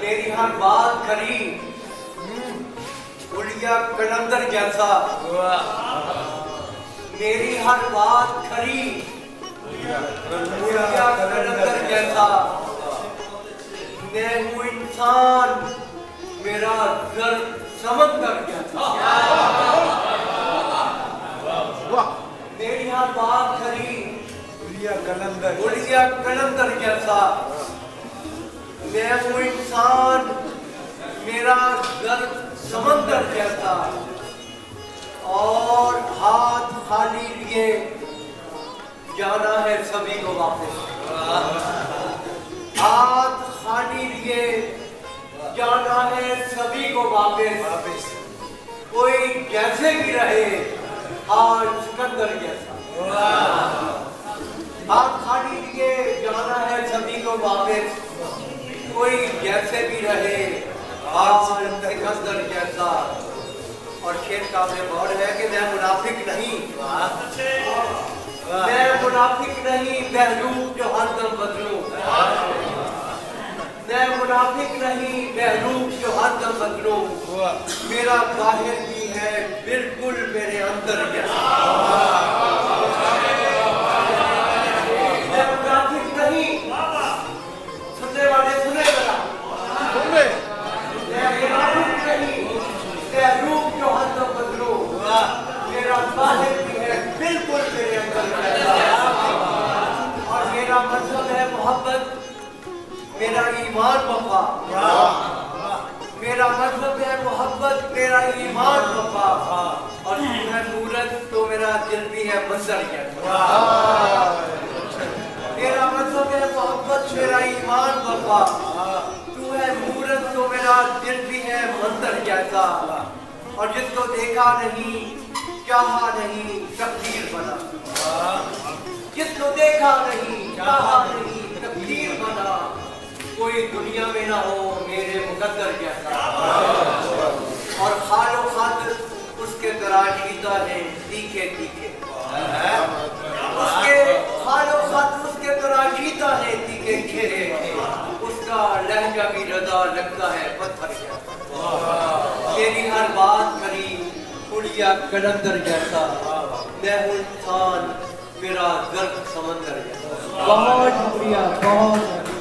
میری ہر بات کری گڑیا کلندر جیسا میری ہر بات کھری گڑیا کلندر جیسا میں ہوں انسان میرا درد سمندر جیسا میری ہر بات کھری گڑیا کلندر جیسا میں ہوں انسان میرا درد سمندر جیسا اور ہاتھ خالی لیے جانا ہے سبھی کو واپس ہاتھ خالی لیے جانا ہے سبھی کو واپس کوئی جیسے بھی رہے آج سکندر جیسا ہاتھ خالی لیے جانا ہے سبھی کو واپس کوئی جیسے بھی رہے آج سکندر جیسا اور شیر قابل غور ہے کہ میں منافق نہیں بہروپ جو ہر دم بدلوں میں منافق نہیں بہروپ جو ہر دم بدلوں میرا ظاہر بھی ہے بالکل میرے اندر جیسا میں منافق نہیں سننے والے سنے ذرا میں منافق نہیں بہروپ جو ہر دم بدلوں میرا ظاہر بھی ہے بالکل میرے اندر اور میرا مذہب ہے محبت میرا ایمان وفا میرا مذہب ہے محبت میرا ایمان وفا اور تو ہے نورت تو میرا دل بھی ہے منظر جیسا میرا مذہب ہے محبت میرا ایمان وفا تو ہے نورت تو میرا دل بھی ہے منظر جیسا اور جس کو دیکھا نہیں چاہا نہیں تقدیر بنا جس کو دیکھا نہیں چاہا نہیں تقدیر بنا کوئی دنیا میں نہ ہو میرے مقدر جیسا اور خال و خط اس کے تراشیدہ ہے تیکھے تیکھے اس کے خال و خط اس کے تراشیدہ ہے تیکھے تیکھے اس کا لہجہ بھی رضا لگتا ہے پتھر جیسا میری ہر بات کری گڑیا کلندر جیسا میں ہوں انسان میرا درد سمندر جیسا بہت شکریہ بہت